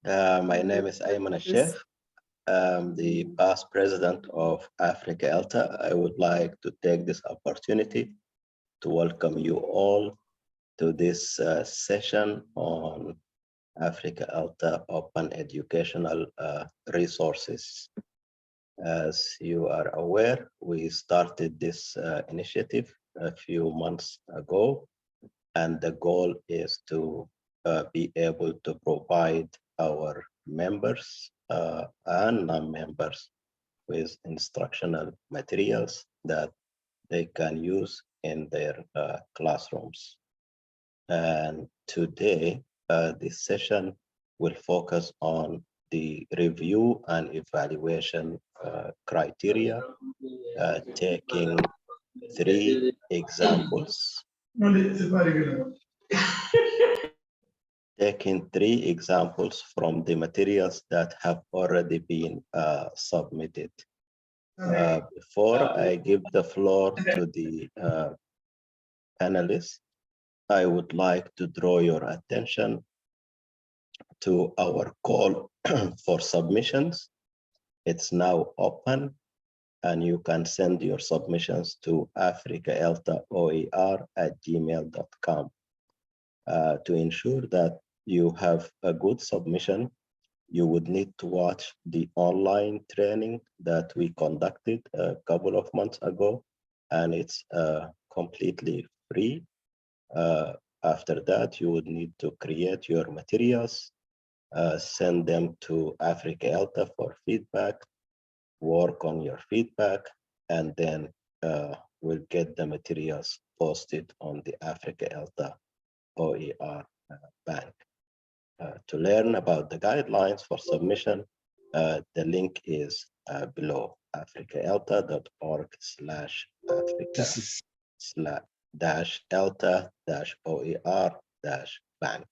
My name is Ayman Al-Sheikh. I'm the past president of Africa ELTA. I would like to take this opportunity to welcome you all to this session on Africa ELTA Open Educational Resources. As you are aware, we started this initiative a few months ago, and the goal is to be able to provide our members and non-members with instructional materials that they can use in their classrooms. And today, this session will focus on the review and evaluation criteria, taking three examples. Taking three examples from the materials that have already been submitted. Before I give the floor to the panelists, I would like to draw your attention to our call for submissions. It's now open, and you can send your submissions to africaeltaoer@gmail.com. To ensure that you have a good submission, you would need to watch the online training that we conducted a couple of months ago, and it's completely free. After that, you would need to create your materials, send them to Africa ELTA for feedback, work on your feedback, and then we'll get the materials posted on the Africa ELTA OER bank. To learn about the guidelines for submission, the link is below africaelta.org/africa/delta-oer-bank.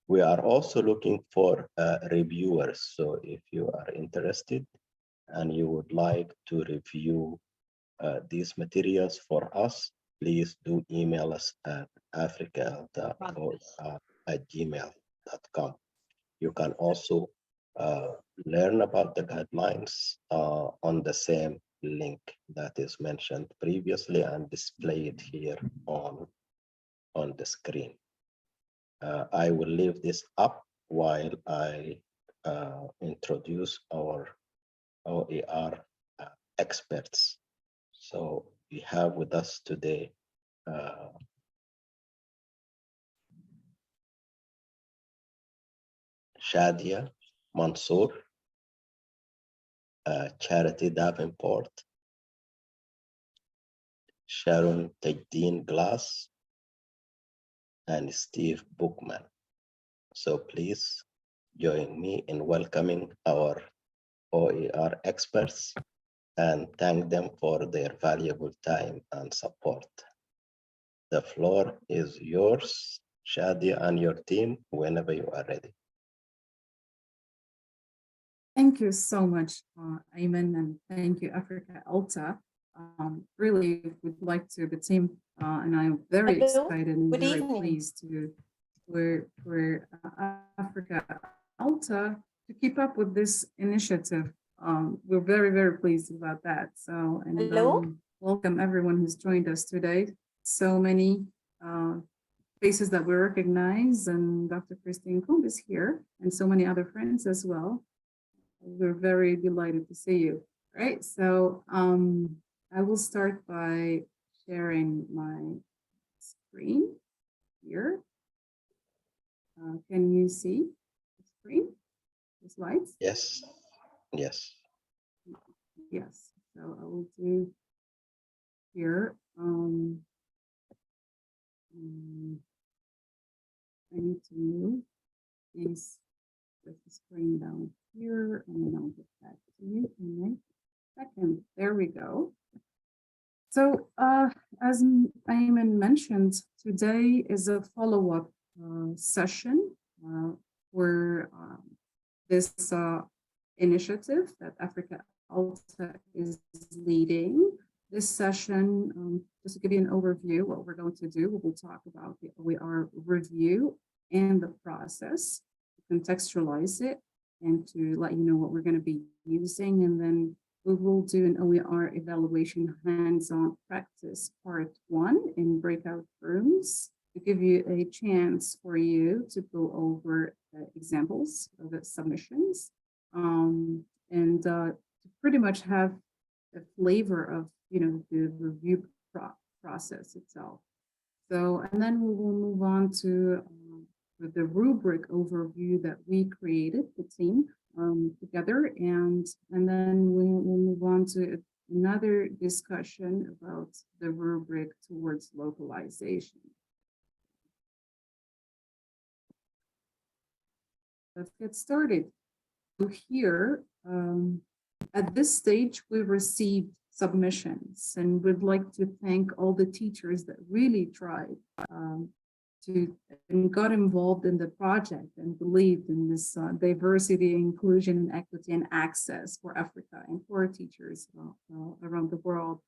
We are also looking for reviewers. So if you are interested and you would like to review these materials for us, please do email us at africaelta@gmail.com. You can also learn about the guidelines on the same link that is mentioned previously and displayed here on the screen. I will leave this up while I introduce our OER experts. So we have with us today Shadia Mansour, Charity Davenport, Sharon Tajdeen Glass, and Steve Bookman. So please join me in welcoming our OER experts and thank them for their valuable time and support. The floor is yours, Shadia, and your team, whenever you are ready. Thank you so much, Ayman, and thank you, Africa ELTA. Really would like to, the team, and I'm very excited and very pleased to, for Africa ELTA to keep up with this initiative. We're very, very pleased about that. So, and welcome everyone who's joined us today. So many faces that we recognize, and Dr. Christine Kumb is here, and so many other friends as well. We're very delighted to see you. Right, so I will start by sharing my screen here. Can you see the screen, the slides? Yes, yes. Yes, so I will do here. I need to move these with the screen down here, and then I'll get back to you in a second. There we go. So as Ayman mentioned, today is a follow-up session for this initiative that Africa ELTA is leading. This session, just to give you an overview, what we're going to do, we will talk about the OER review and the process, contextualize it and to let you know what we're going to be using. And then we will do an OER evaluation hands-on practice part 1 in breakout rooms to give you a chance for you to go over examples of the submissions and to pretty much have a flavor of, the review process itself. So, and then we will move on to the rubric overview that we created, the team together, and then we will move on to another discussion about the rubric towards localization. Let's get started. So here, at this stage, we received submissions, and we'd like to thank all the teachers that really tried and got involved in the project and believed in this diversity, inclusion, and equity and access for Africa and for teachers around the world.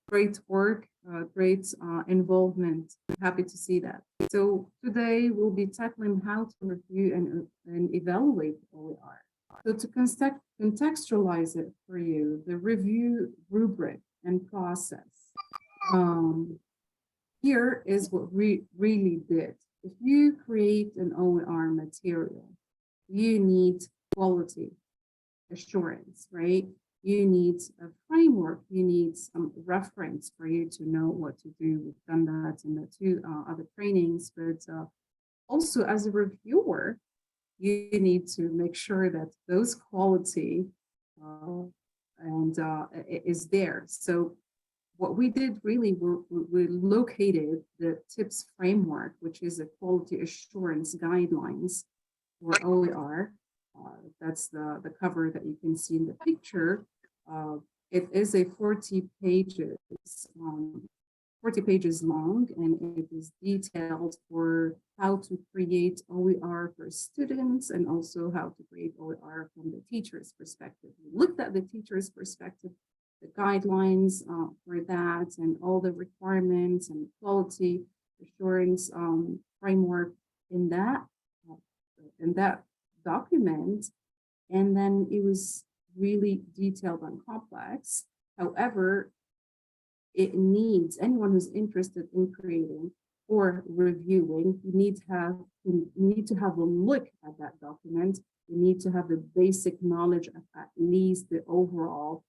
Great work, great involvement. Happy to see that. So today we'll be tackling how to review and evaluate OER. So to contextualize it for you, the review rubric and process. Here is what we really did. If you create an OER material, you need quality assurance, right? You need a framework, you need some reference for you to know what to do. We've done that in the 2 other trainings, but also as a reviewer, you need to make sure that those quality is there. So what we did really, we located the TIPS framework, which is a quality assurance guidelines for OER. That's the cover that you can see in the picture. It is a 40 pages long, and it is detailed for how to create OER for students and also how to create OER from the teacher's perspective. We looked at the teacher's perspective, the guidelines for that, and all the requirements and quality assurance framework in that document. And then it was really detailed and complex. However, it needs anyone who's interested in creating or reviewing, you need to have a look at that document. You need to have the basic knowledge of at least the overall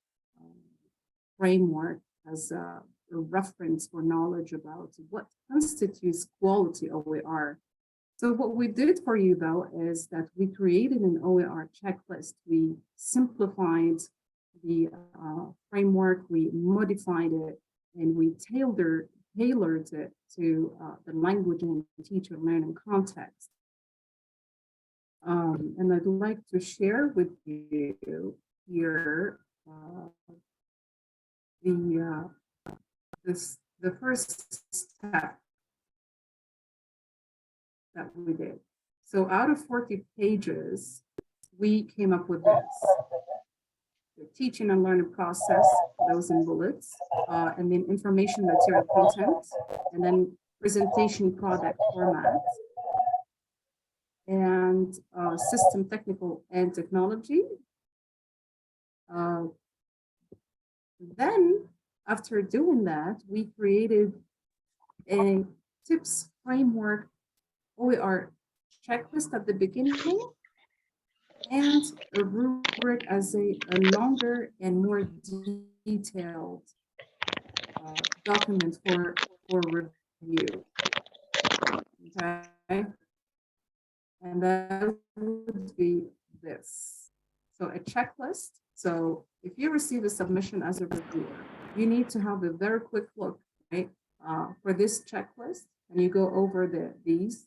framework as a reference for knowledge about what constitutes quality OER. So what we did for you though is that we created an OER checklist. We simplified the framework, we modified it, and we tailored it to the language and teacher learning context. And I'd like to share with you here the first step that we did. So out of 40 pages, we came up with this. The teaching and learning process, those in bullets, and then information material content, and then presentation product format, and system technical and technology. Then after doing that, we created a TIPS framework OER checklist at the beginning and a rubric as a longer and more detailed document for review. Okay, and that would be this. So a checklist. So if you receive a submission as a reviewer, you need to have a very quick look, right, for this checklist, and you go over these.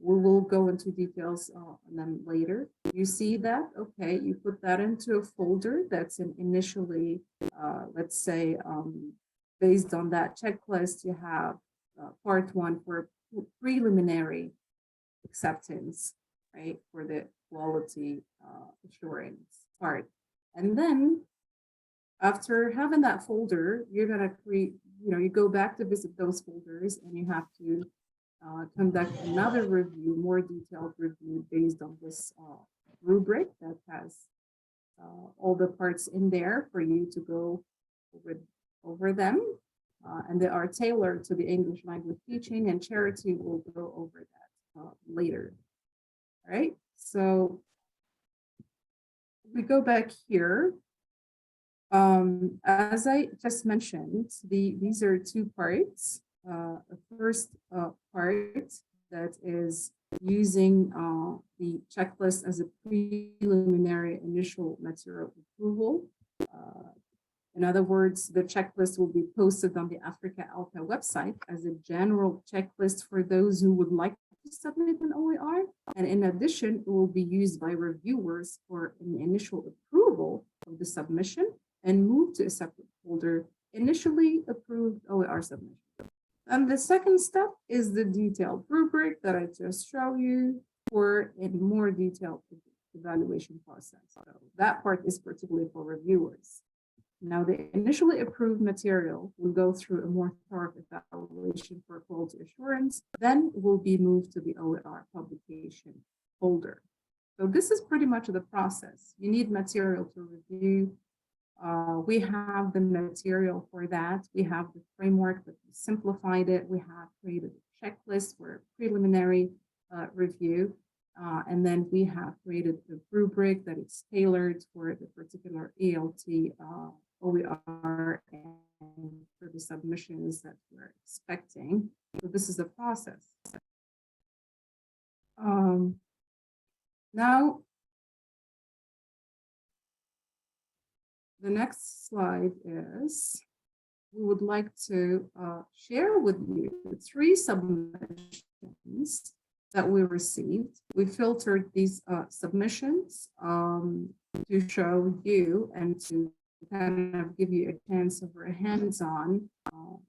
We will go into details on them later. You see that, okay, you put that into a folder that's initially, let's say, based on that checklist, you have part 1 for preliminary acceptance, right, for the quality assurance part. And then after having that folder, you're gonna create, you go back to visit those folders and you have to conduct another review, more detailed review based on this rubric that has all the parts in there for you to go over them. And they are tailored to the English language teaching, and Charity will go over that later. All right, so we go back here. As I just mentioned, these are two parts. The first part that is using the checklist as a preliminary initial material approval. In other words, the checklist will be posted on the Africa ELTA website as a general checklist for those who would like to submit an OER. And in addition, it will be used by reviewers for an initial approval of the submission and move to a separate folder, initially approved OER submission. And the second step is the detailed rubric that I just showed you for a more detailed evaluation process. So that part is particularly for reviewers. Now, the initially approved material will go through a more thorough evaluation for quality assurance, then will be moved to the OER publication folder. So this is pretty much the process. You need material to review. We have the material for that. We have the framework, but we simplified it. We have created a checklist for preliminary review. And then we have created a rubric that is tailored for the particular ELT OER and for the submissions that we're expecting. So this is the process. Now, the next slide is, we would like to share with you 3 submissions that we received. We filtered these submissions to show you and to kind of give you a chance of a hands-on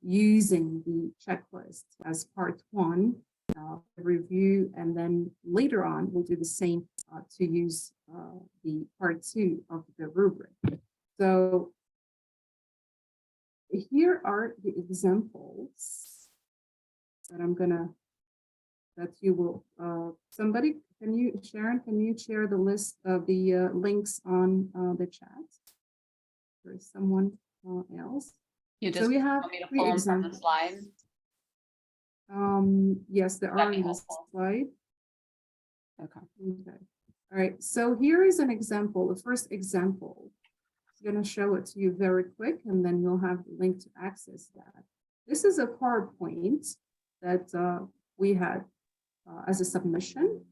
using the checklist as part 1 review, and then later on we'll do the same to use the part 2 of the rubric. So here are the examples that that you will, somebody, Sharon, can you share the list of the links on the chat? For someone else. You just so we have want me to pull them from the slide? Yes, there are on this slide. Okay. All right, so here is an example, the first example. I'm going to show it to you very quick, and then you'll have the link to access that. This is a PowerPoint that we had as a submission,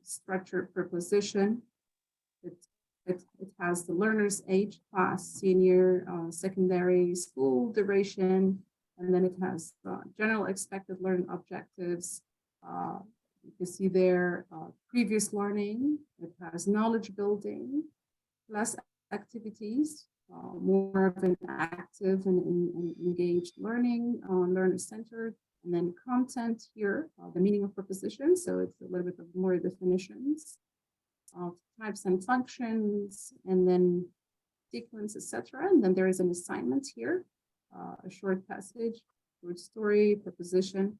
structured preposition. It has the learner's age, class, senior, secondary, school duration, and then it has general expected learning objectives. You can see there previous learning. It has knowledge building, plus activities, more of an active and engaged learning, learner-centered, and then content here, the meaning of prepositions. So it's a little bit of more definitions of types and functions, and then sequence, etc. And then there is an assignment here, a short passage, short story, preposition,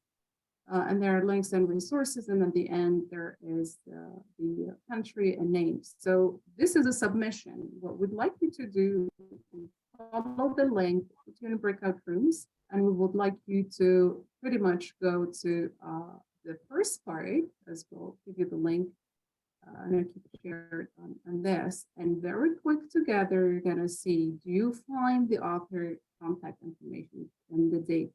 and there are links and resources. And at the end, there is the country and names. So this is a submission. What we'd like you to do is follow the link, put you in breakout rooms, and we would like you to pretty much go to the first part, as we'll give you the link. I'm going to keep shared on this, and very quick together, you're going to see, do you find the author contact information and the date?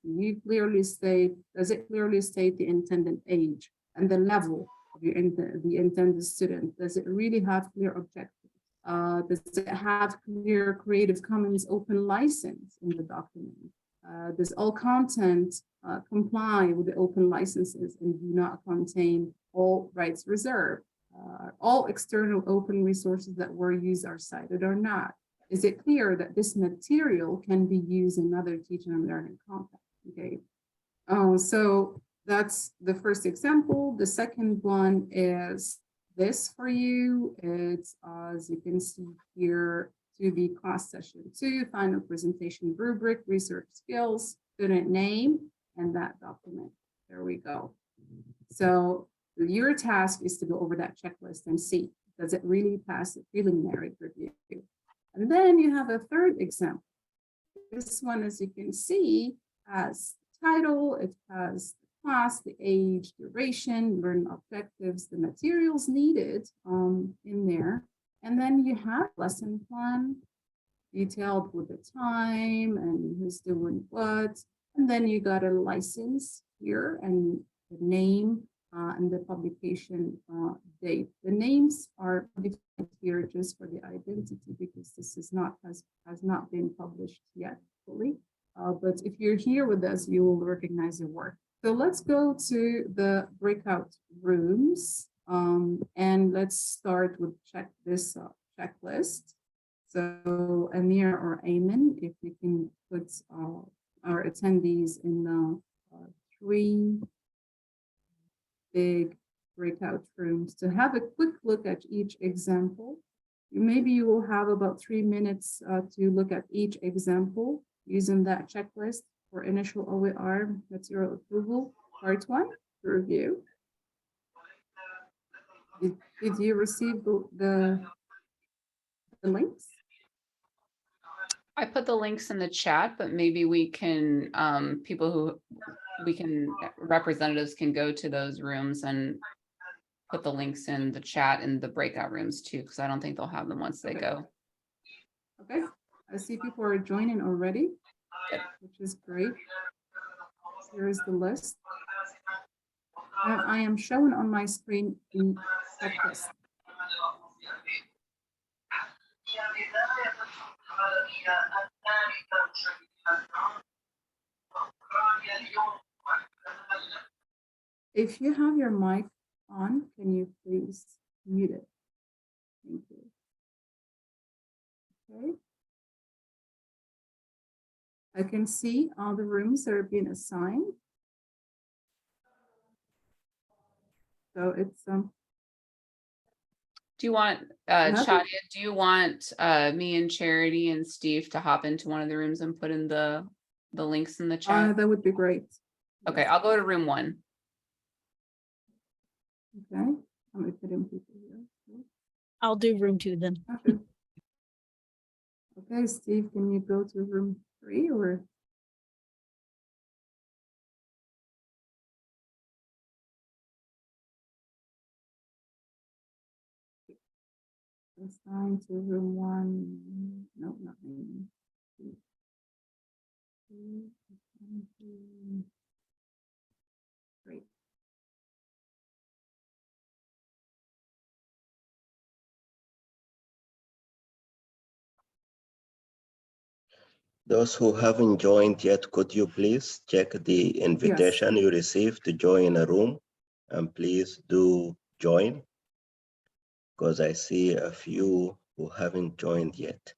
Does it clearly state the intended age and the level of the intended student? Does it really have clear objectives? Does it have clear Creative Commons open license in the document? Does all content comply with the open licenses and do not contain all rights reserved? All external open resources that were used are cited or not? Is it clear that this material can be used in other teaching and learning content? Okay, so that's the first example. The second one is this for you. It's, as you can see here, to the class session 2, final presentation rubric, research skills, student name, and that document. There we go. So your task is to go over that checklist and see, does it really pass the preliminary review? And then you have a third example. This one, as you can see, has title, it has the class, the age, duration, learning objectives, the materials needed in there. And then you have lesson plan detailed with the time and who's doing what. And then you got a license here and the name and the publication date. The names are here just for the identity because this is not has not been published yet fully. But if you're here with us, you will recognize your work. So let's go to the breakout rooms and let's start with this checklist. So Amir or Ayman, if you can put our attendees in 3 big breakout rooms to have a quick look at each example. Maybe you will have about 3 minutes to look at each example using that checklist for initial OER material approval, part 1, to review. Did you receive the links? I put the links in the chat, but maybe we can, representatives can go to those rooms and put the links in the chat in the breakout rooms too, because I don't think they'll have them once they go. Okay, I see people are joining already, which is great. Here's the list. I am showing on my screen the checklist. If you have your mic on, can you please mute it? Thank you. Okay. I can see all the rooms that are being assigned. So it's Do you want, Shadia, do you want me and Charity and Steve to hop into one of the rooms and put in the links in the chat? that would be great. Okay, I'll go to room 1. Okay, I'm gonna put in people here. I'll do room 2 then. Okay. Okay, Steve, can you go to room 3 or? Assign to room 1. No, not room 2. Great. Those who haven't joined yet, could you please check the invitation you received to join a room? And please do join, because I see a few who haven't joined yet.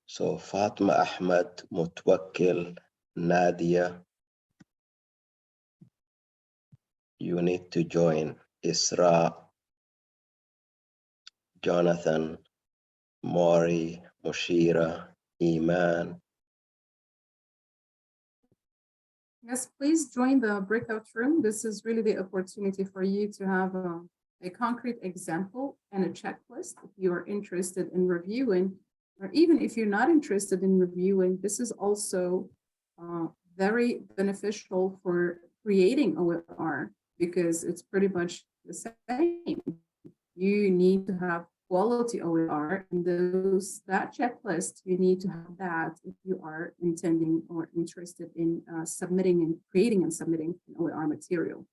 So Fatma Ahmed, Mutwakkil, Nadia, you need to join. Isra, Jonathan, Maury, Mushira, Iman. Yes, please join the breakout room. This is really the opportunity for you to have a concrete example and a checklist if you are interested in reviewing, or even if you're not interested in reviewing, this is also very beneficial for creating OER because it's pretty much the same. You need to have quality OER, and that checklist, you need to have that if you are intending or interested in submitting and creating and submitting an OER material.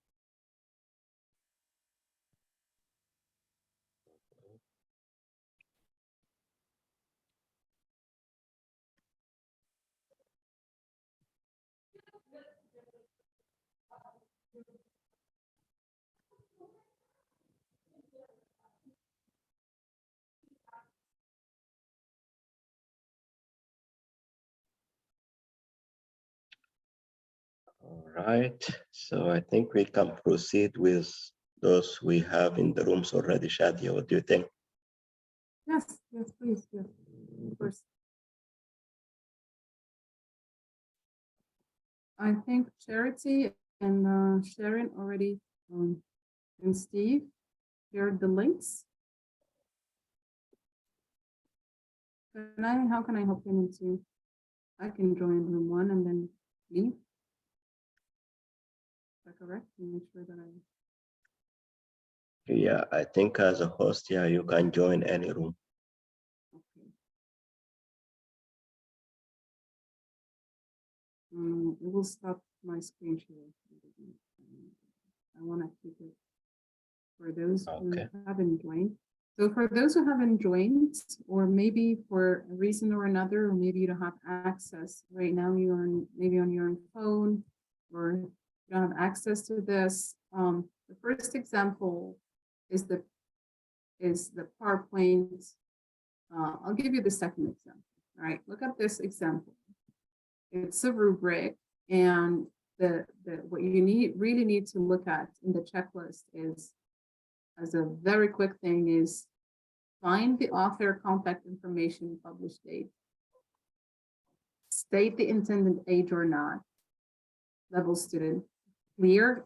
Right. So I think we can proceed with those we have in the rooms already. Shadia, what do you think? Yes, yes, please, yes, of course. I think Charity and Sharon already, and Steve shared the links. How can I help him into? I can join room 1 and then leave. Is that correct? Make sure that Yeah, I think as a host, yeah, you can join any room. okay. It will stop my screen share. I want to keep it for those Okay. who haven't joined. So for those who haven't joined, or maybe for a reason or another, or maybe you don't have access right now, you're maybe on your phone, or you don't have access to this. The first example is the PowerPoint. I'll give you the second example. All right, look at this example. It's a rubric, and what you really need to look at in the checklist is, as a very quick thing, is find the author, contact information, publish date, state the intended age or not, level student,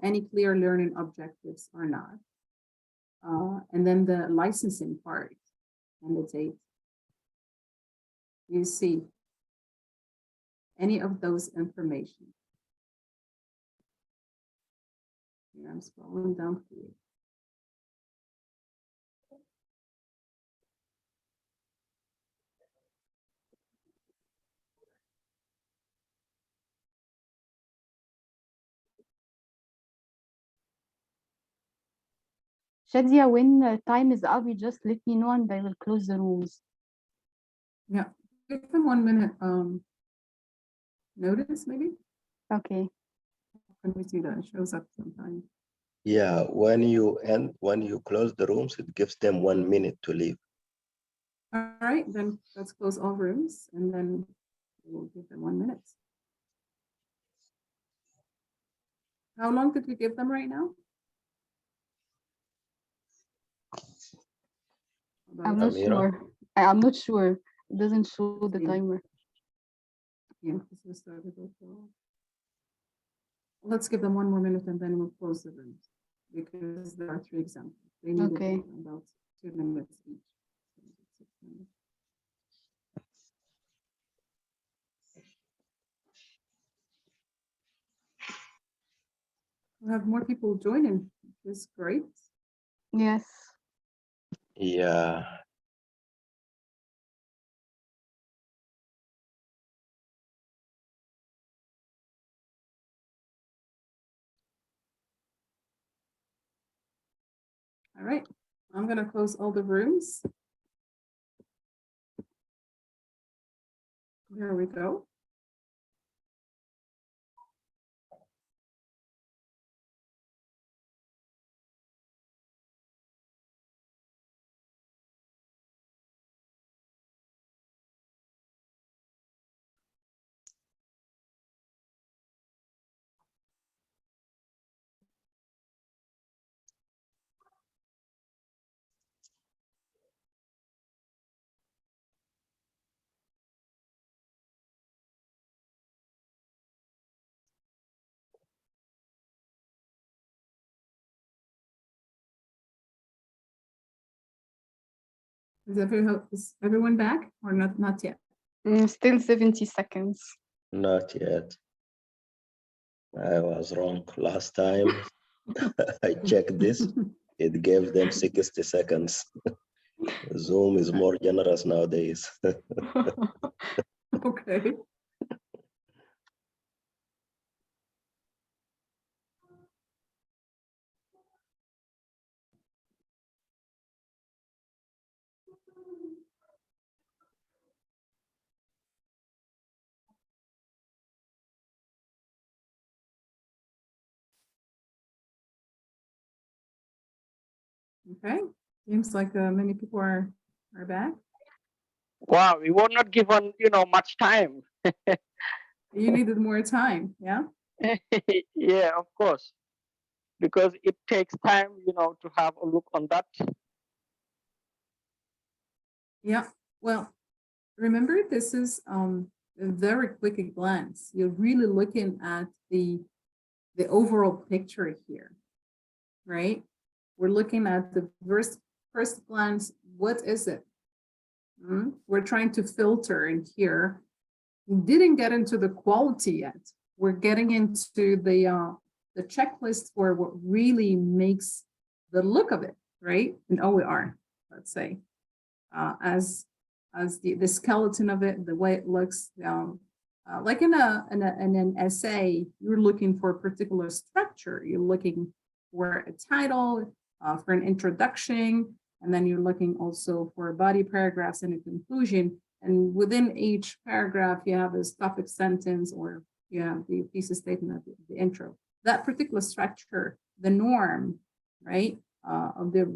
any clear learning objectives or not, and then the licensing part and the date. You see any of those information. Here I'm scrolling down for you. Shadia, when time is up, you just let me know and I will close the rooms. Yeah, give them 1 minute notice, maybe. Okay. When we see that, it shows up sometimes. Yeah, when you close the rooms, it gives them 1 minute to leave. All right, then let's close all rooms and then we'll give them 1 minute. How long did we give them right now? I'm not Amira? sure. I'm not sure. It doesn't show the timer. Yeah, this was started before. Let's give them 1 more minute and then we'll close the rooms because there are 3 examples. They need Okay. about 2 minutes each. 6 minutes. We'll have more people joining, which is great. Yes. Yeah. All right, I'm gonna close all the rooms. There we go. Is everyone back or not yet? Still 70 seconds. Not yet. I was wrong last time. I checked this. It gave them 60 seconds. Zoom is more generous nowadays. Okay. Okay, seems like many people are back. Wow, we were not given, much time. You needed more time, yeah? Yeah, of course, because it takes time, to have a look on that. Yeah, well, remember, this is a very quick glance. You're really looking at the overall picture here, right? We're looking at the first glance. What is it? We're trying to filter in here. We didn't get into the quality yet. We're getting into the checklist for what really makes the look of it, right? An OER, let's say, as the skeleton of it, the way it looks. Like in an essay, you're looking for a particular structure. You're looking for a title, for an introduction, and then you're looking also for body paragraphs and a conclusion. And within each paragraph, you have this topic sentence, or you have the thesis statement at the intro. That particular structure, the norm, right, of the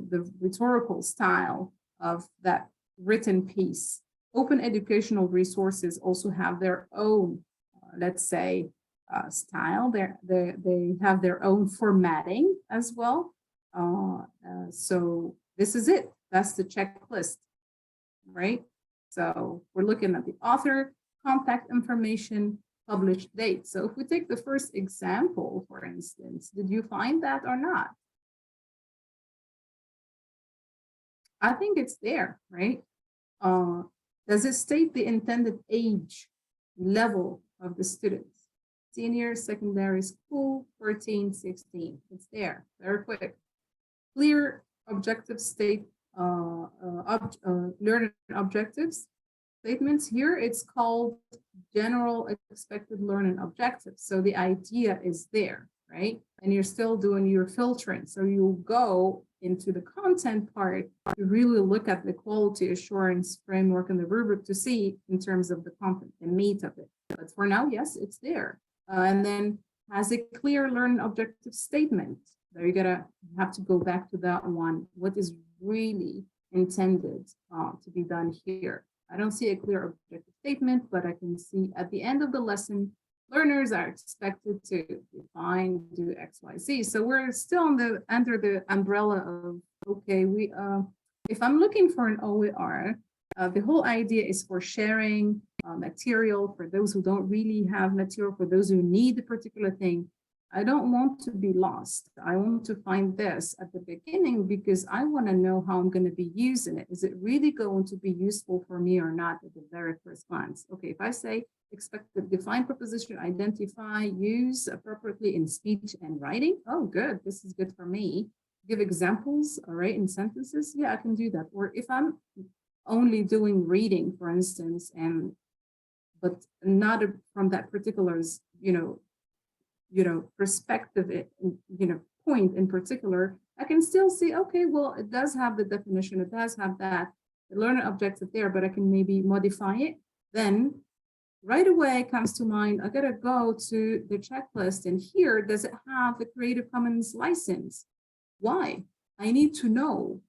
rhetorical style of that written piece. Open educational resources also have their own, let's say, style. They have their own formatting as well. So this is it. That's the checklist, right? So we're looking at the author, contact information, published date. So if we take the first example, for instance, did you find that or not? I think it's there, right? Does it state the intended age level of the students? Senior secondary school, 14, 16. It's there, very quick. Clear objective state, learning objectives statements. Here it's called general expected learning objectives. So the idea is there, right? And you're still doing your filtering. So you'll go into the content part to really look at the quality assurance framework and the rubric to see in terms of the content, the meat of it. But for now, yes, it's there. And then has a clear learning objective statement. There you're have to go back to that one. What is really intended to be done here? I don't see a clear objective statement, but I can see at the end of the lesson, learners are expected to define, do X, Y, Z. So we're still under the umbrella of, okay, if I'm looking for an OER, the whole idea is for sharing material for those who don't really have material, for those who need a particular thing. I don't want to be lost. I want to find this at the beginning because I want to know how I'm going to be using it. Is it really going to be useful for me or not at the very first glance? Okay, if I say expect the defined preposition, identify, use appropriately in speech and writing. Oh, good. This is good for me. Give examples, all right, in sentences. Yeah, I can do that. Or if I'm only doing reading, for instance, but not from that particular, perspective, point in particular, I can still see, okay, well, it does have the definition, it does have that learner objective there, but I can maybe modify it. Then right away comes to mind, I gotta go to the checklist, and here, does it have the Creative Commons license? Why? I need to know,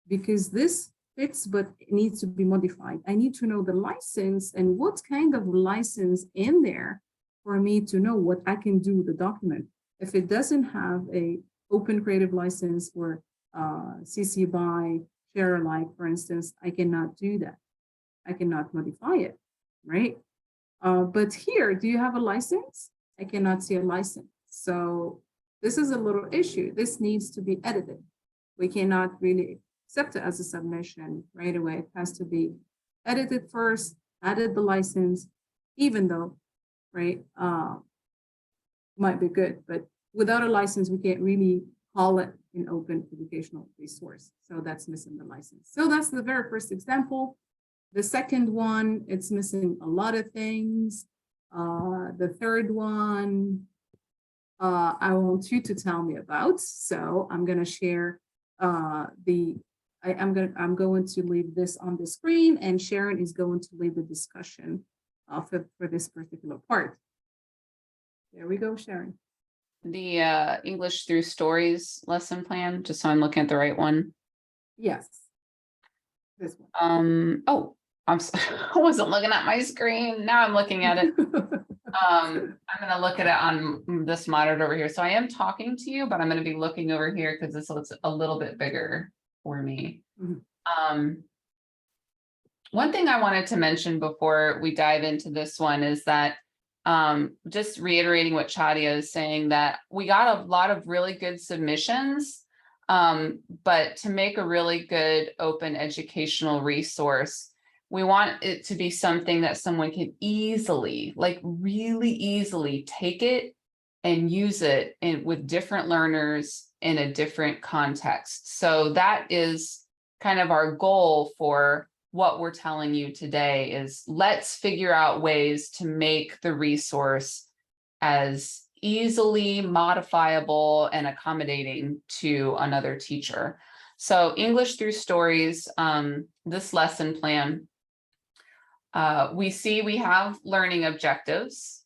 because this fits, but it needs to be modified. I need to know the license and what kind of license in there for me to know what I can do with the document. If it doesn't have a open creative license or CC BY, share alike, for instance, I cannot do that. I cannot modify it, right? But here, do you have a license? I cannot see a license. So this is a little issue. This needs to be edited. We cannot really accept it as a submission right away. It has to be edited first, added the license, even though, right, might be good, but without a license, we can't really call it an open educational resource. So that's missing the license. So that's the very first example. The second one, it's missing a lot of things. The third one, I want you to tell me about. So I'm going to share I'm going to leave this on the screen, and Sharon is going to lead the discussion for this particular part. There we go, Sharon. The English through stories lesson plan, just so I'm looking at the right one. Yes. This one. Oh, I wasn't looking at my screen. Now I'm looking at it. I'm gonna look at it on this monitor over here. So I am talking to you, but I'm gonna be looking over here because this looks a little bit bigger for me. Mhm. One thing I wanted to mention before we dive into this one is that just reiterating what Chadia is saying, that we got a lot of really good submissions, but to make a really good open educational resource, we want it to be something that someone can easily, like really easily take it and use it with different learners in a different context. So that is kind of our goal for what we're telling you today is let's figure out ways to make the resource as easily modifiable and accommodating to another teacher. So English through stories, this lesson plan, we have learning objectives.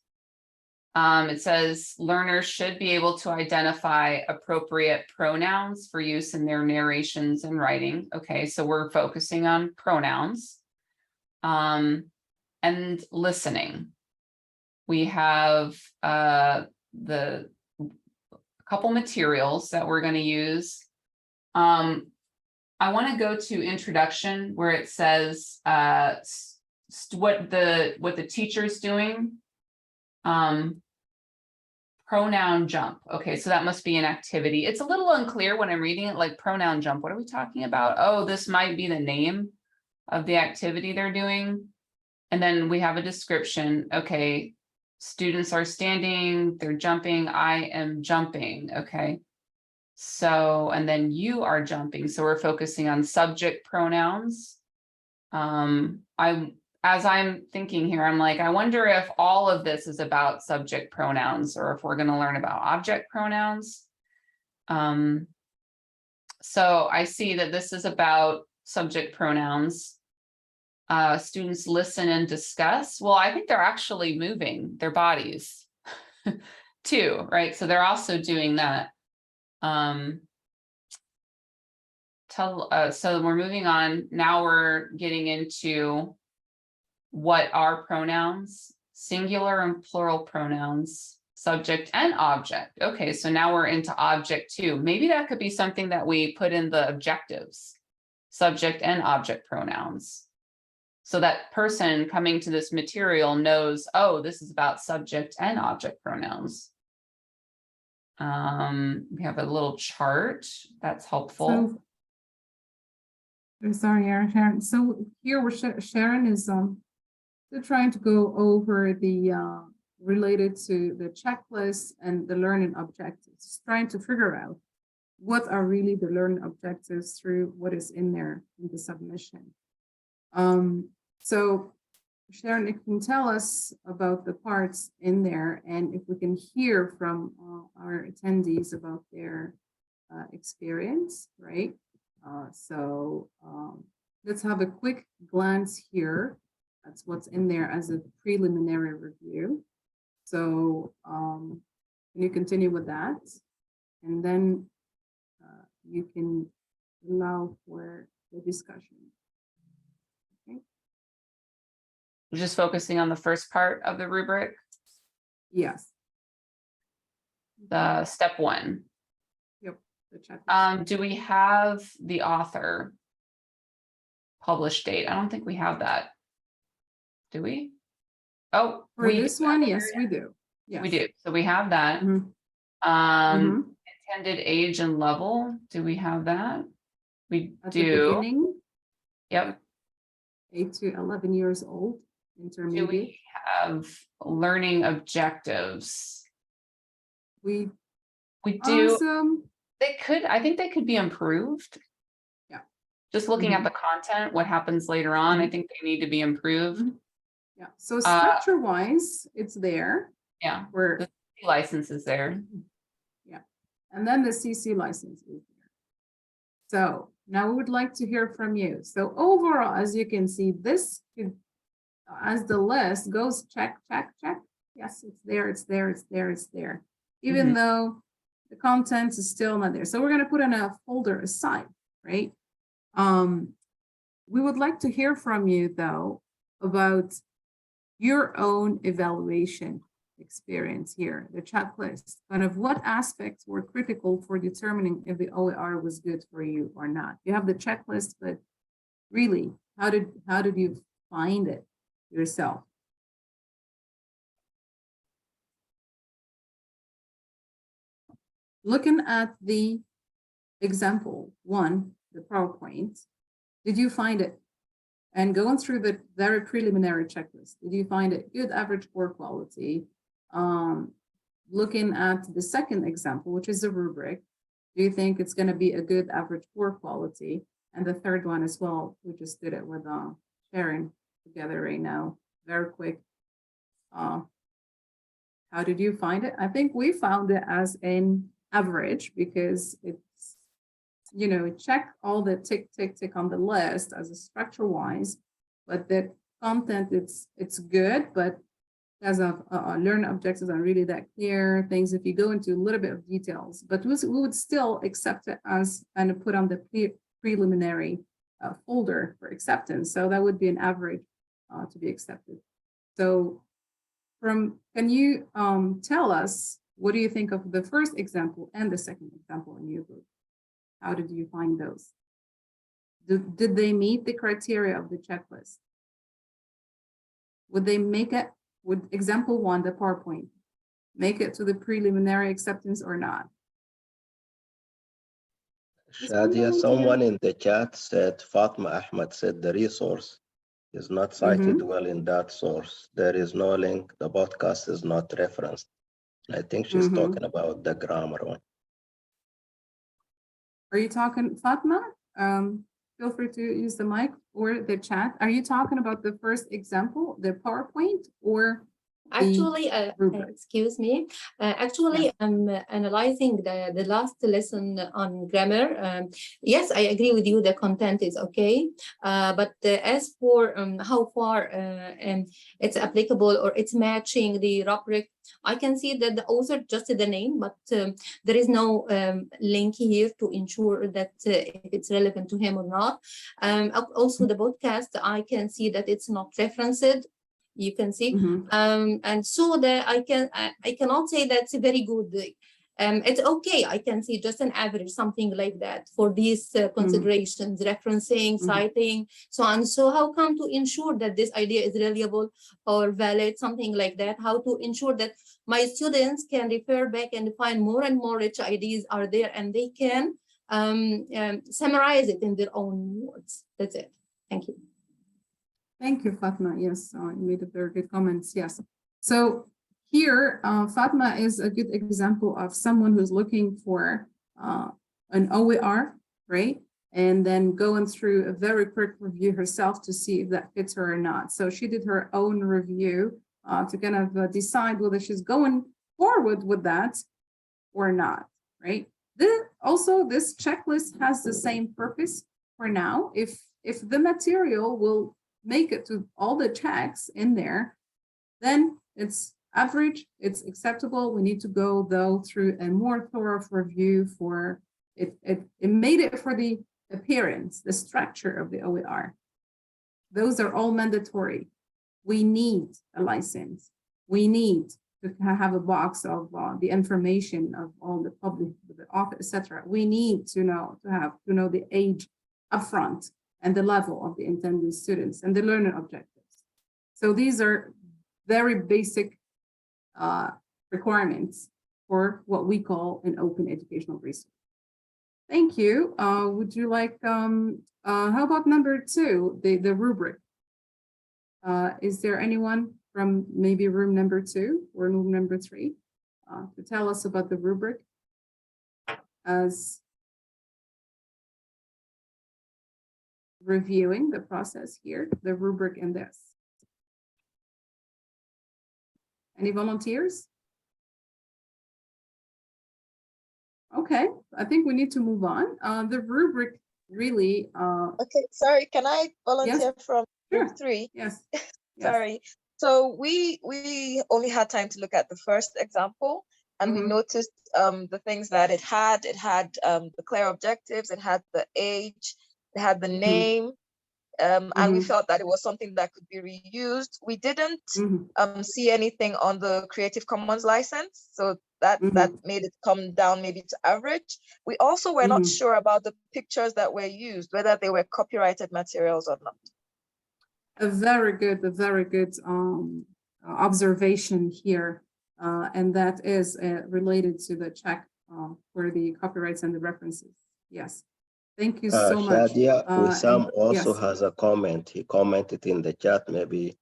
It says learners should be able to identify appropriate pronouns for use in their narrations and writing. Okay, so we're focusing on pronouns. And listening. We have the couple materials that we're going to use. I want to go to introduction where it says what the teacher's doing. Pronoun jump. Okay, so that must be an activity. It's a little unclear when I'm reading it, like pronoun jump. What are we talking about? Oh, this might be the name of the activity they're doing. And then we have a description. Okay, students are standing, they're jumping, I am jumping. Okay. So, and then you are jumping. So we're focusing on subject pronouns. As I'm thinking here, I'm like, I wonder if all of this is about subject pronouns or if we're going to learn about object pronouns. So I see that this is about subject pronouns. Students listen and discuss. Well, I think they're actually moving their bodies too, right? So they're also doing that. So we're moving on. Now we're getting into what are pronouns, singular and plural pronouns, subject and object. Okay, so now we're into object too. Maybe that could be something that we put in the objectives, subject and object pronouns. So that person coming to this material knows, oh, this is about subject and object pronouns. We have a little chart that's helpful. So, I'm sorry, Sharon. So here we're Sharon is they're trying to go over the related to the checklist and the learning objectives, trying to figure out what are really the learning objectives through what is in there in the submission. So Sharon, if you can tell us about the parts in there and if we can hear from our attendees about their experience, right? Let's have a quick glance here. That's what's in there as a preliminary review. So can you continue with that? And then you can allow for the discussion. Okay. We're just focusing on the first part of the rubric, Yes. the step one. Yep. The checklist. Do we have the author published date? I don't think we have that. Do we? Oh, For this one, yes, we do. Yes. We do. So we have that. Intended age and level. Do we have that? We At do. the beginning, Yep. 8 to 11 years old, Do intermediate. we have learning objectives? We do. awesome. I think they could be improved. Yeah. Just looking at the content, what happens later on, I think they need to be improved. Yeah. So structure wise, it's there. Yeah. Where The license is there. yeah. And then the CC license is there. So now we would like to hear from you. So overall, as you can see, this could, as the list goes check, check, check. Yes, it's there, it's there, it's there, it's there. Even though the content is still not there. So we're going to put in a folder aside, right? We would like to hear from you though about your own evaluation experience here, the checklist, kind of what aspects were critical for determining if the OER was good for you or not. You have the checklist, but really, how did you find it yourself? Looking at the example one, the PowerPoint, did you find it? And going through the very preliminary checklist, did you find it good, average, poor quality? Looking at the second example, which is the rubric, do you think it's going to be a good, average, poor quality? And the third one as well, we just did it with sharing together right now, very quick. How did you find it? I think we found it as an average because it's, you know, check all the tick, tick, tick on the list as a structure wise, but the content, it's good, but as of learn objectives are really that clear things if you go into a little bit of details, but we would still accept it as kind of put on the preliminary folder for acceptance. So that would be an average to be accepted. So can you tell us, what do you think of the first example and the second example in your group? How did you find those? Did they meet the criteria of the checklist? Would they make it, would example one, the PowerPoint, make it to the preliminary acceptance or not? Shadia, someone in the chat said, Fatma Ahmad said the resource is not cited well in that source. There is no link. The podcast is not referenced. I think she's talking about the grammar one. Are you talking, Fatma? Feel free to use the mic or the chat. Are you talking about the first example, the PowerPoint, or actually, rubric? excuse me. Actually, I'm analyzing the last lesson on grammar. Yes, I agree with you. The content is okay, but as for how far it's applicable or it's matching the rubric, I can see that the author just the name, but there is no link here to ensure that if it's relevant to him or not. Also, the podcast, I can see that it's not referenced. You can see, and so that I cannot say that's very good. It's okay. I can see just an average, something like that for these considerations, referencing, citing, so on. So how come to ensure that this idea is reliable or valid, something like that? How to ensure that my students can refer back and find more and more rich ideas are there and they can summarize it in their own words. That's it. Thank you. Thank you, Fatma. Yes, you made a very good comments. Yes. So here, Fatma is a good example of someone who's looking for an OER, right? And then going through a very quick review herself to see if that fits her or not. So she did her own review to kind of decide whether she's going forward with that or not, right? Also, this checklist has the same purpose for now. If the material will make it to all the checks in there, then it's average, it's acceptable. We need to go though through a more thorough review for it. It made it for the appearance, the structure of the OER. Those are all mandatory. We need a license. We need to have a box of the information of all the public, the author, etc. We need to know the age upfront and the level of the intended students and the learning objectives. So these are very basic requirements for what we call an open educational resource. Thank you. Would you like, how about number two, the rubric? Is there anyone from maybe room number 2 or room number 3 to tell us about the rubric as reviewing the process here, the rubric in this? Any volunteers? Okay, I think we need to move on. The rubric really. Okay, sorry, can I volunteer from group 3? Yes. Sorry. So we only had time to look at the first example, and we noticed the things that it had. It had the clear objectives, it had the age, it had the name, and we felt that it was something that could be reused. We didn't see anything on the Creative Commons license, so that made it come down maybe to average. We also were not sure about the pictures that were used, whether they were copyrighted materials or not. A very good observation here, and that is related to the check for the copyrights and the references. Yes, thank you so much. Shadia, Wissam also yes. has a comment. He commented in the chat. Maybe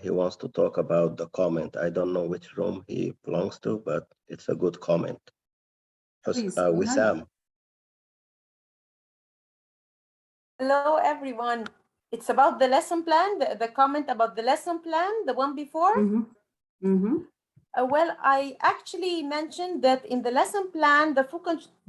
he wants to talk about the comment. I don't know which room he belongs to, but it's a good comment. Please, Wissam. Hello, everyone. It's about the lesson plan, the comment about the lesson plan, the one before. Well, I actually mentioned that in the lesson plan, the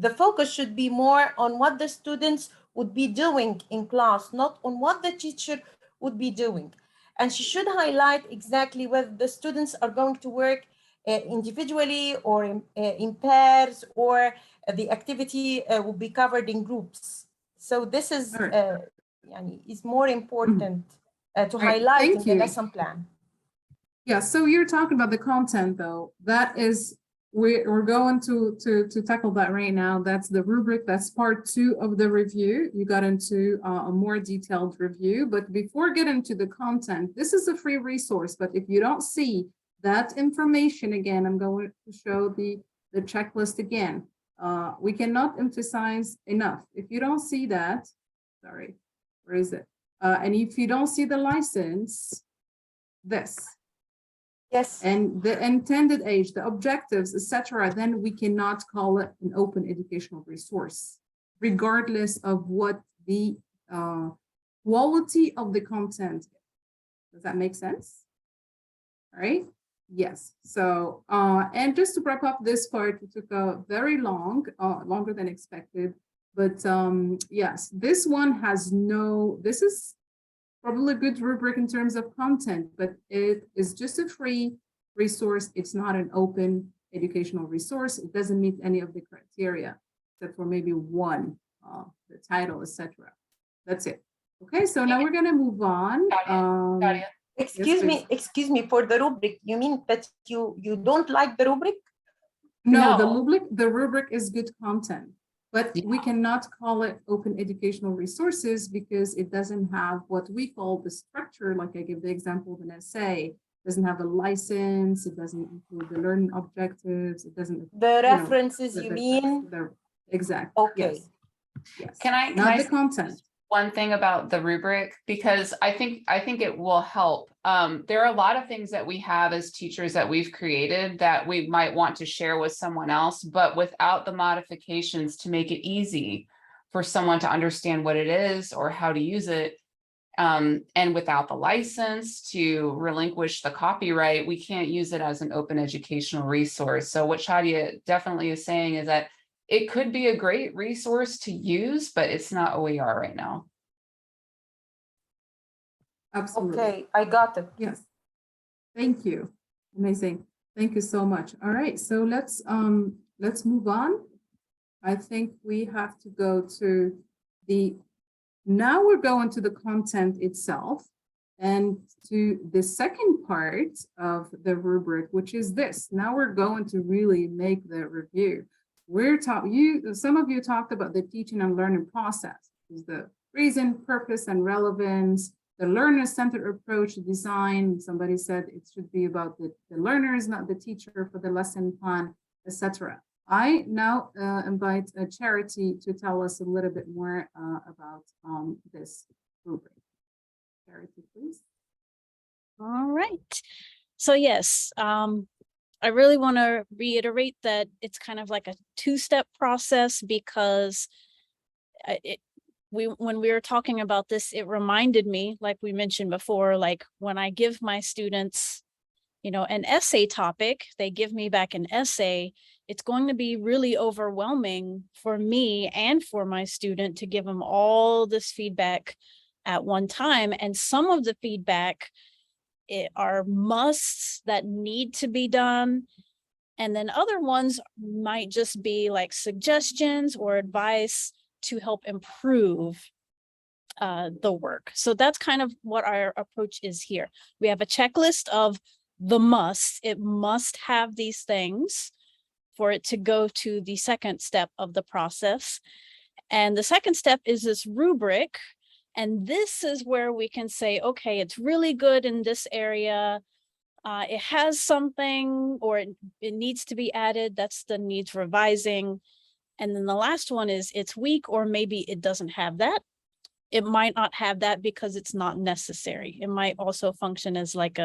focus should be more on what the students would be doing in class, not on what the teacher would be doing. And she should highlight exactly whether the students are going to work individually or in pairs, or the activity will be covered in groups. So this is more important to highlight in the lesson plan. Yeah, so you're talking about the content, though. That is, we're going to tackle that right now. That's the rubric. That's part 2 of the review. You got into a more detailed review. But before getting to the content, this is a free resource. But if you don't see that information, again, I'm going to show the checklist again. We cannot emphasize enough. If you don't see that, sorry, where is it? And if you don't see the license, this. Yes. And the intended age, the objectives, etc., then we cannot call it an open educational resource, regardless of what the quality of the content is. Does that make sense? All right. Yes. So, and just to wrap up this part, it took a very longer than expected. But yes, this one has this is probably a good rubric in terms of content, but it is just a free resource. It's not an open educational resource. It doesn't meet any of the criteria, except for maybe one, the title, etc. That's it. Okay, so now we're gonna move on. Excuse me, for the rubric, you mean that you don't like the rubric? No, the rubric is good content. But we cannot call it open educational resources because it doesn't have what we call the structure. Like I give the example of an essay, it doesn't have a license, it doesn't include the learning objectives, it doesn't. The references, you mean? Exactly. Okay. Yes. Can I Not the content. One thing about the rubric, because I think it will help. There are a lot of things that we have as teachers that we've created that we might want to share with someone else, but without the modifications to make it easy for someone to understand what it is or how to use it. And without the license to relinquish the copyright, we can't use it as an open educational resource. So what Shadia definitely is saying is that it could be a great resource to use, but it's not OER right now. Absolutely. Okay, I got it. Yes. Thank you. Amazing. Thank you so much. All right, so let's move on. I think we have to go to now we're going to the content itself and to the second part of the rubric, which is this. Now we're going to really make the review. Some of you talked about the teaching and learning process, is the reason, purpose, and relevance, the learner-centered approach design. Somebody said it should be about the learners, not the teacher, for the lesson plan, etc. I now invite Charity to tell us a little bit more about this rubric. Charity, please. All right. So yes, I really want to reiterate that it's kind of like a two-step process, because when we were talking about this, it reminded me, like we mentioned before, like when I give my students, an essay topic, they give me back an essay, it's going to be really overwhelming for me and for my student to give them all this feedback at one time. And some of the feedback are musts that need to be done. And then other ones might just be like suggestions or advice to help improve the work. So that's kind of what our approach is here. We have a checklist of the musts. It must have these things for it to go to the second step of the process. And the second step is this rubric. And this is where we can say, okay, it's really good in this area. It has something, or it needs to be added. That's the needs revising. And then the last one is it's weak, or maybe it doesn't have that. It might not have that because it's not necessary. It might also function as like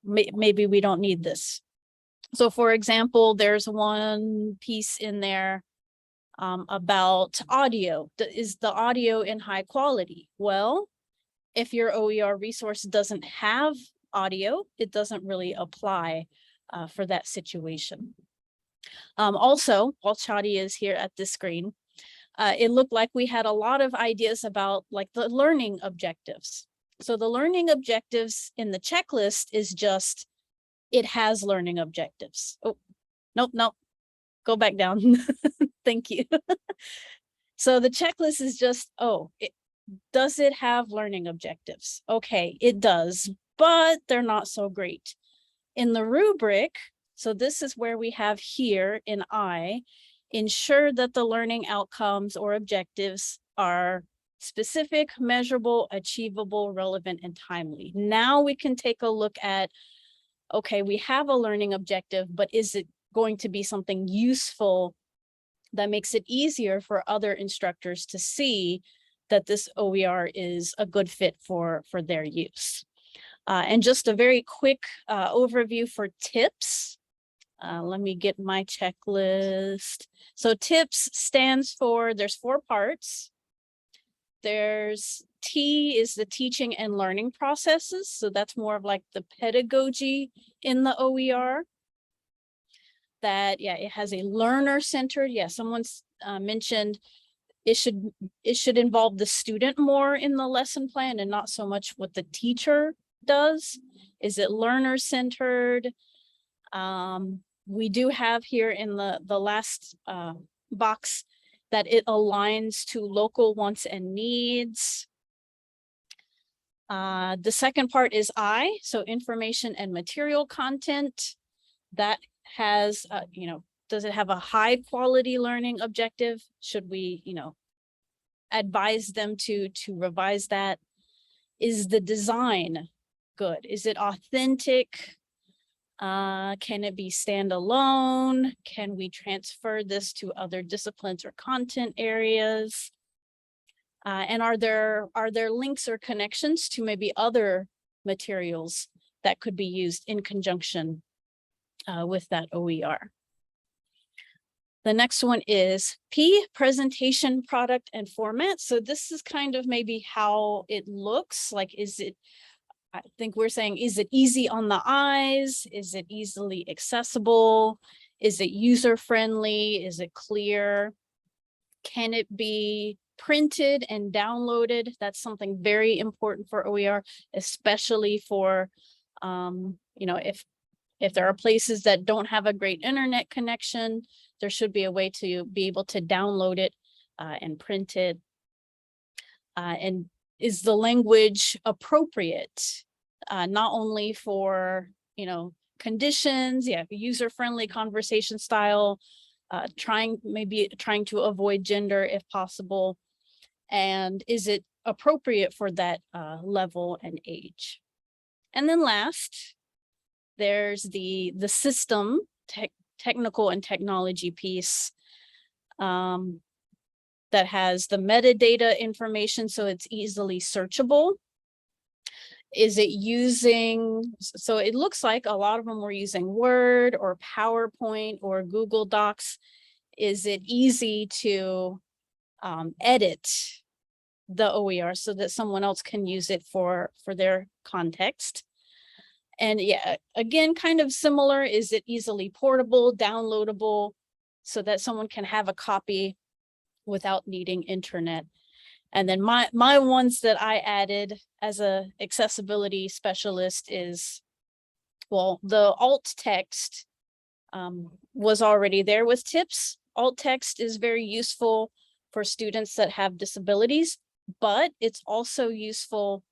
maybe we don't need this. So for example, there's one piece in there about audio. Is the audio in high quality? Well, if your OER resource doesn't have audio, it doesn't really apply for that situation. Also, while Shadia is here at this screen, it looked like we had a lot of ideas about like the learning objectives. So the learning objectives in the checklist is just, it has learning objectives. Oh, nope, go back down. Thank you. So the checklist is just, does it have learning objectives? Okay, it does, but they're not so great. In the rubric, so this is where we have here in I, ensure that the learning outcomes or objectives are specific, measurable, achievable, relevant, and timely. Now we can take a look at, okay, we have a learning objective, but is it going to be something useful that makes it easier for other instructors to see that this OER is a good fit for their use? And just a very quick overview for tips. Let me get my checklist. So tips stands for, there's 4 parts. There's T is the teaching and learning processes. So that's more of like the pedagogy in the OER. That, yeah, it has a learner-centered. Yeah, someone's mentioned it should involve the student more in the lesson plan and not so much what the teacher does. Is it learner-centered? We do have here in the last box that it aligns to local wants and needs. The second part is I, so information and material content. That has, does it have a high quality learning objective? Should we, advise them to revise that? Is the design good? Is it authentic? Can it be standalone? Can we transfer this to other disciplines or content areas? And are there links or connections to maybe other materials that could be used in conjunction with that OER? The next one is P, presentation, product, and format. So this is kind of maybe how it looks like. I think we're saying, is it easy on the eyes? Is it easily accessible? Is it user-friendly? Is it clear? Can it be printed and downloaded? That's something very important for OER, especially for, if there are places that don't have a great internet connection, there should be a way to be able to download it and print it. And is the language appropriate, not only for, conditions, user-friendly conversation style, trying to avoid gender if possible, and is it appropriate for that level and age? And then last, there's the system, technical and technology piece, that has the metadata information so it's easily searchable. Is it using, so it looks like a lot of them were using Word or PowerPoint or Google Docs. Is it easy to edit the OER so that someone else can use it for their context? And yeah, again, kind of similar. Is it easily portable, downloadable, so that someone can have a copy without needing internet? And then my ones that I added as a accessibility specialist is, well, the alt text was already there with tips. Alt text is very useful for students that have disabilities. but it's also useful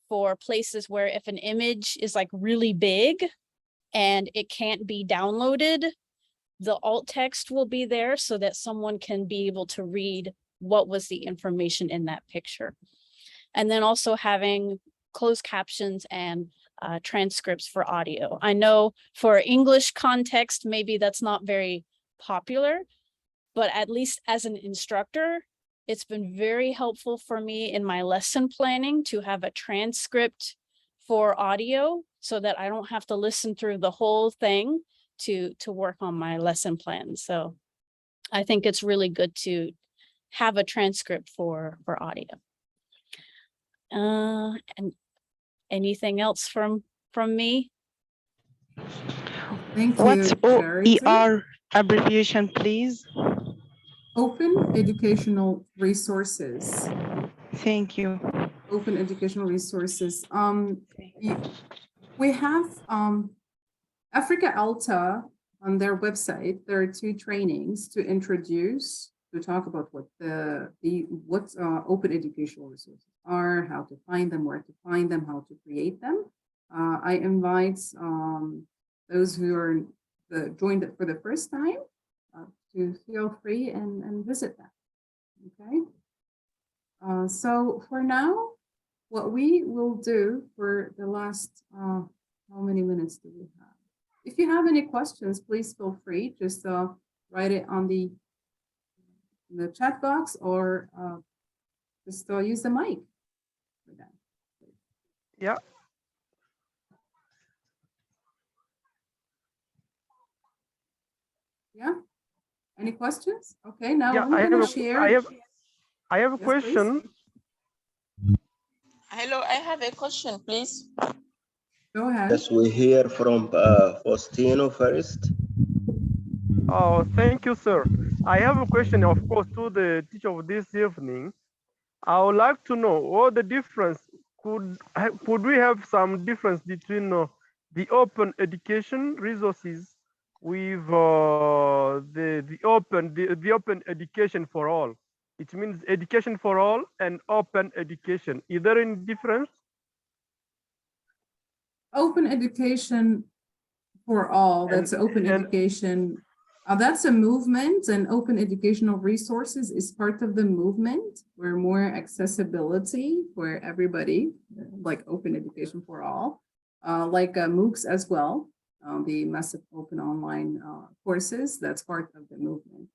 for places where if an image is like really big and it can't be downloaded, the alt text will be there so that someone can be able to read what was the information in that picture. And then also having closed captions and transcripts for audio. I know for English context, maybe that's not very popular, but at least as an instructor, it's been very helpful for me in my lesson planning to have a transcript for audio so that I don't have to listen through the whole thing to work on my lesson plan. So I think it's really good to have a transcript for audio. And anything else from me? Thank you. What's Charity. OER abbreviation, please? Open Educational Resources. Thank you. Open Educational Resources. We have Africa ELTA on their website. There are 2 trainings to introduce, to talk about what open educational resources are, how to find them, where to find them, how to create them. I invite those who are joined it for the first time to feel free and visit that. Okay. So for now, what we will do for the last, how many minutes do we have? If you have any questions, please feel free, just write it on the chat box or just use the mic for that. Yeah. Yeah. Any questions? Okay, now Yeah, I'm going to share. I have a question. Please. Hello, I have a question, please. Go ahead. Yes, we hear from Faustino first. Oh, thank you, sir. I have a question, of course, to the teacher of this evening. I would like to know what the difference could we have some difference between the open education resources with the open education for all? It means education for all and open education. Is there any difference? Open education for all, that's open education. That's a movement, and open educational resources is part of the movement where more accessibility for everybody, like open education for all, like MOOCs as well, the massive open online courses, that's part of the movement.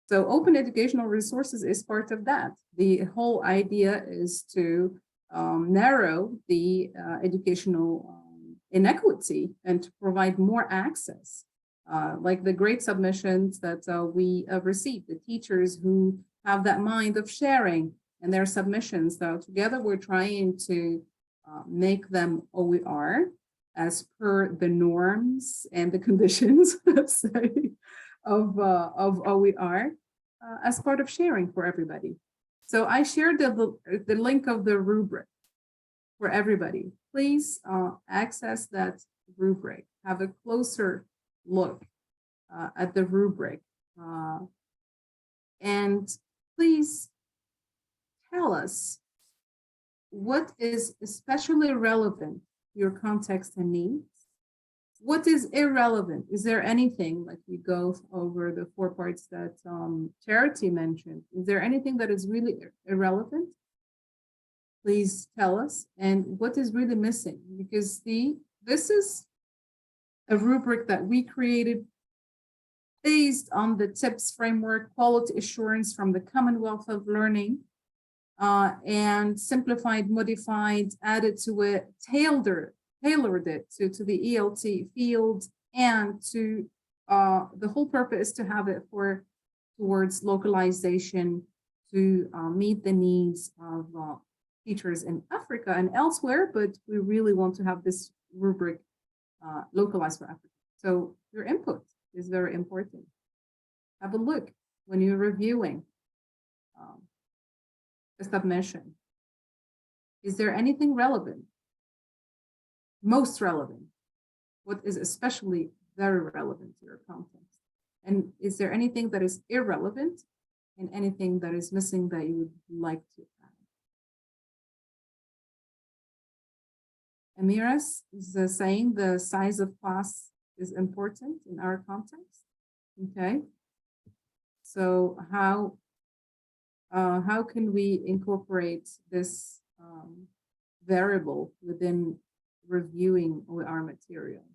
So open educational resources is part of that. The whole idea is to narrow the educational inequity and to provide more access. Like the great submissions that we received, the teachers who have that mind of sharing and their submissions. So together we're trying to make them OER as per the norms and the conditions, let's say, of OER as part of sharing for everybody. So I shared the link of the rubric for everybody. Please access that rubric, have a closer look at the rubric, and please tell us what is especially relevant to your context and needs. What is irrelevant? Is there anything, like we go over the 4 parts that Charity mentioned, is there anything that is really irrelevant? Please tell us, and what is really missing? Because this is a rubric that we created based on the TIPS framework, quality assurance from the Commonwealth of Learning, and simplified, modified, added to it, tailored it to the ELT field, and to the whole purpose is to have it towards localization to meet the needs of teachers in Africa and elsewhere, but we really want to have this rubric localized for Africa. So your input is very important. Have a look when you're reviewing the submission. Is there anything relevant? Most relevant? What is especially very relevant to your context? And is there anything that is irrelevant and anything that is missing that you would like to add? Amiras is saying the size of class is important in our context. Okay. So how can we incorporate this variable within reviewing OER material?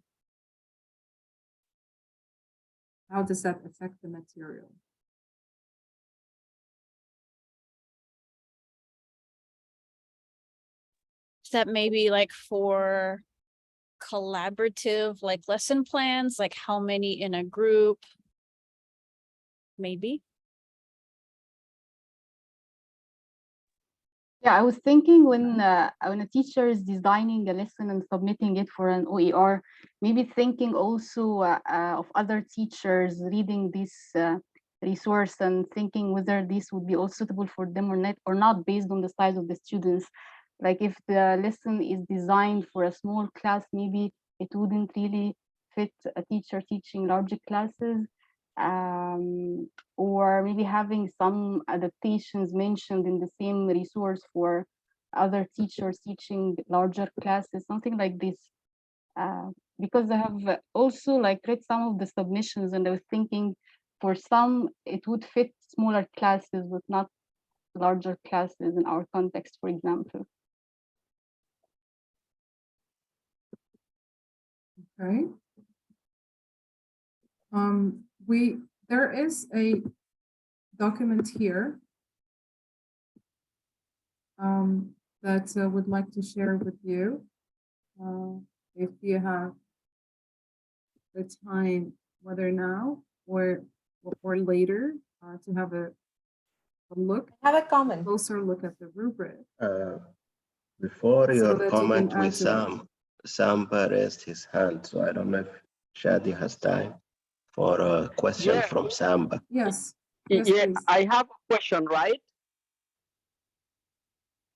How does that affect the material? Is that maybe like for collaborative, like lesson plans, like how many in a group? Maybe. Yeah, I was thinking when a teacher is designing a lesson and submitting it for an OER, maybe thinking also of other teachers reading this resource and thinking whether this would be also suitable for them or not based on the size of the students. Like if the lesson is designed for a small class, maybe it wouldn't really fit a teacher teaching larger classes. Or maybe having some adaptations mentioned in the same resource for other teachers teaching larger classes, something like this. Because I have also like read some of the submissions and I was thinking for some it would fit smaller classes but not larger classes in our context, for example. Okay. There is a document here that would like to share with you. If you have the time, whether now or later, to have a look. I have a comment. Closer look at the rubric. Before your that you comment can with add to it. Samba raised his hand, so I don't know if Shadi has time for a question Yeah. from Samba. Yes. Yeah, Please. I have a question, right?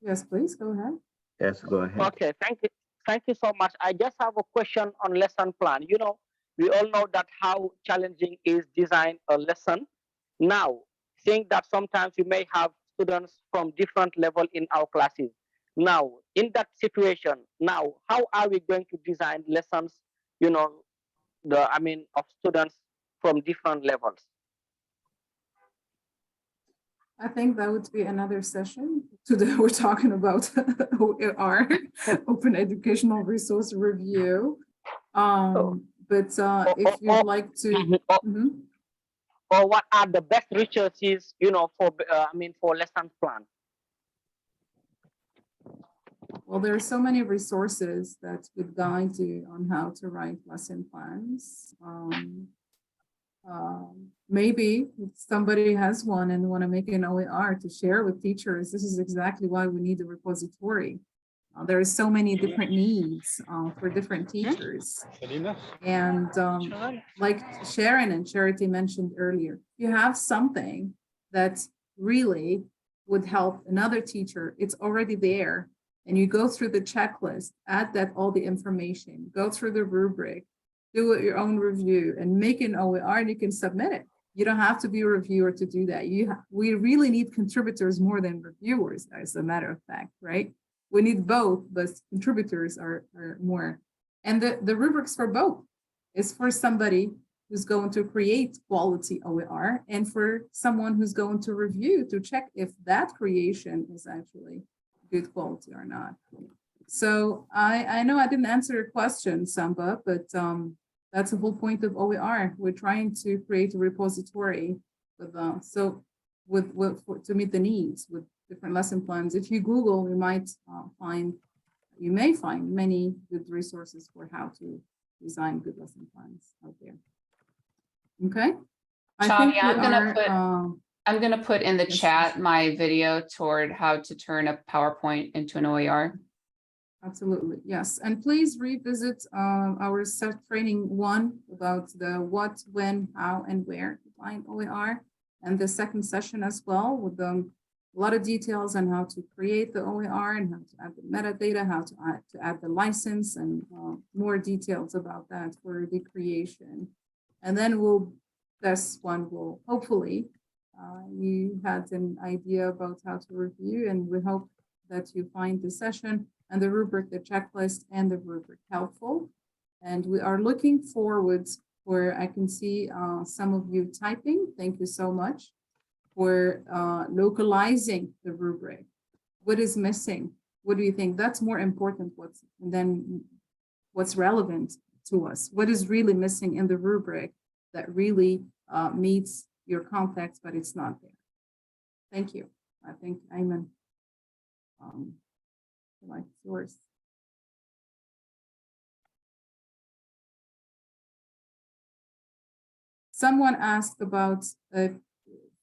Yes, please go ahead. Yes, go ahead. Okay, thank you. Thank you so much. I just have a question on lesson plan. You know, we all know that how challenging is design a lesson. Now, seeing that sometimes we may have students from different level in our classes. Now, in that situation, now, how are we going to design lessons, you know, of students from different levels? I think that would be another session. Today we're talking about OER, Open Educational Resource Review. But if you'd like to, or what are the best resources, you know, for for lesson plan? Well, there are so many resources that would guide you on how to write lesson plans. Maybe if somebody has one and want to make an OER to share with teachers, this is exactly why we need a repository. There are so many different needs for different teachers. And like Sharon and Charity mentioned earlier, you have something that really would help another teacher, it's already there. And you go through the checklist, add that all the information, go through the rubric, do your own review and make an OER and you can submit it. You don't have to be a reviewer to do that. We really need contributors more than reviewers, as a matter of fact, right? We need both, but contributors are more. And the rubrics for both is for somebody who's going to create quality OER and for someone who's going to review to check if that creation is actually good quality or not. So I know I didn't answer your question, Samba, but that's the whole point of OER. We're trying to create a repository with, to meet the needs with different lesson plans. If you Google, you may find many good resources for how to design good lesson plans out there. Okay. I'm gonna put in the chat my video toward how to turn a PowerPoint into an OER. Absolutely, yes. And please revisit our set training 1 about the what, when, how, and where to find OER, and the second session as well with a lot of details on how to create the OER and how to add the metadata, how to add the license, and more details about that for the creation. And then this one will hopefully you had an idea about how to review, and we hope that you find the session and the rubric, the checklist, and the rubric helpful. And we are looking forward where I can see some of you typing. Thank you so much for localizing the rubric. What is missing? What do you think? That's more important than what's relevant to us. What is really missing in the rubric that really meets your context, but it's not there? Thank you. I think Ayman, like yours. Someone asked about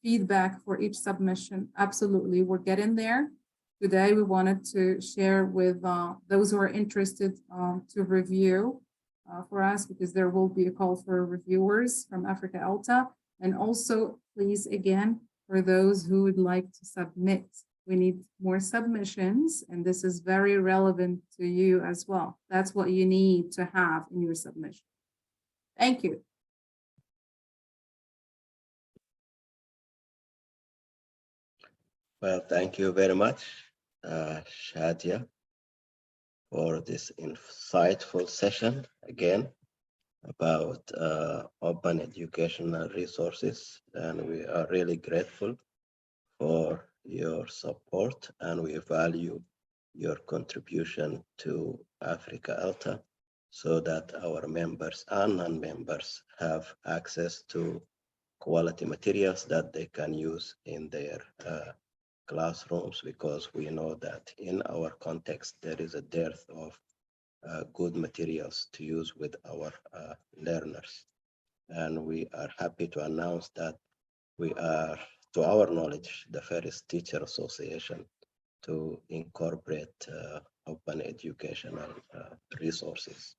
feedback for each submission. Absolutely, we're getting there. Today, we wanted to share with those who are interested to review for us, because there will be a call for reviewers from Africa ELTA. And also, please, again, for those who would like to submit, we need more submissions, and this is very relevant to you as well. That's what you need to have in your submission. Thank you. Well, thank you very much, Shadia, for this insightful session again about open educational resources. And we are really grateful for your support, and we value your contribution to Africa ELTA so that our members and non-members have access to quality materials that they can use in their classrooms, because we know that in our context, there is a dearth of good materials to use with our learners. And we are happy to announce that we are, to our knowledge, the first teacher association to incorporate open educational resources.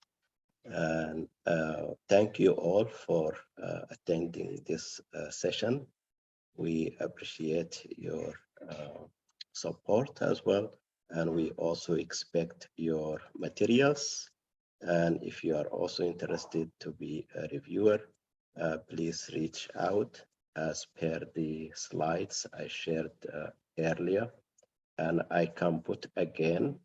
And thank you all for attending this session. We appreciate your support as well, and we also expect your materials. And if you are also interested to be a reviewer, please reach out as per the slides I shared earlier. And I can put again,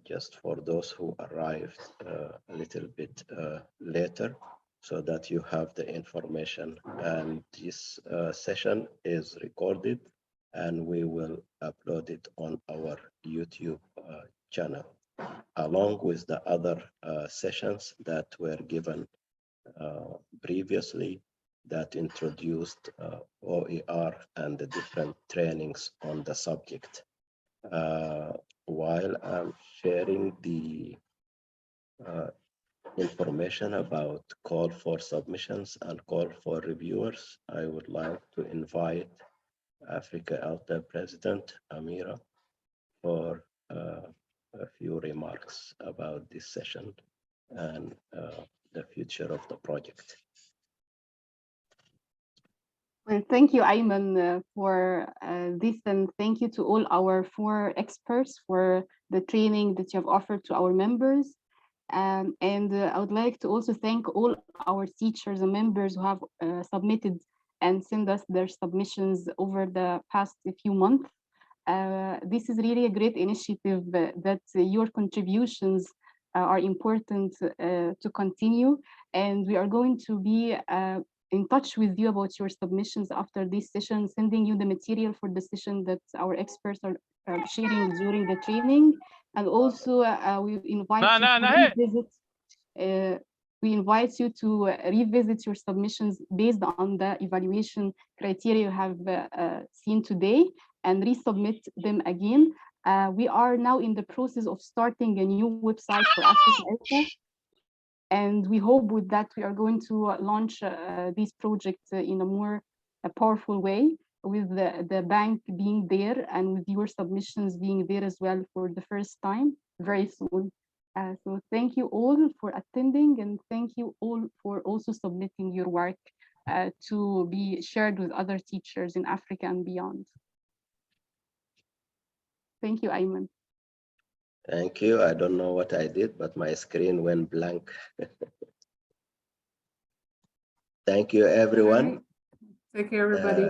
just for those who arrived a little bit later, so that you have the information. And this session is recorded, and we will upload it on our YouTube channel, along with the other sessions that were given previously that introduced OER and the different trainings on the subject. While I'm sharing the information about call for submissions and call for reviewers, I would like to invite Africa ELTA President Amira for a few remarks about this session and the future of the project. Well, thank you, Ayman, for this, and thank you to all our 4 experts for the training that you have offered to our members. And I would like to also thank all our teachers and members who have submitted and sent us their submissions over the past few months. This is really a great initiative that your contributions are important to continue, and we are going to be in touch with you about your submissions after this session, sending you the material for the session that our experts are sharing during the training. And also we invite you to revisit your submissions based on the evaluation criteria you have seen today, and resubmit them again. We are now in the process of starting a new website for Africa ELTA. And we hope with that we are going to launch these projects in a more powerful way, with the bank being there and with your submissions being there as well for the first time very soon. So thank you all for attending, and thank you all for also submitting your work to be shared with other teachers in Africa and beyond. Thank you, Ayman. Thank you. I don't know what I did, but my screen went blank. Thank you, everyone. Take care, everybody.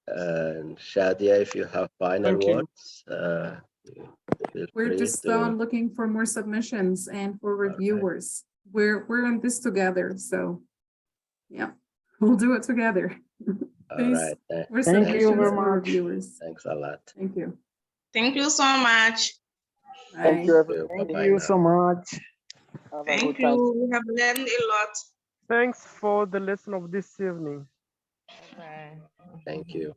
And Shadia, if you have final words, you We're free just to. looking for more submissions and for reviewers. We're in this together, so yeah, we'll do it together. All Please, right. we're Thank you submissions very for much. reviewers. Thanks a lot. Thank you. Thank you so much. Thank you, Bye. everybody. Thank Bye-bye you now. so much. Have a Thank good time. you. We have learned a lot. Thanks for the lesson of this evening. Bye. Thank you.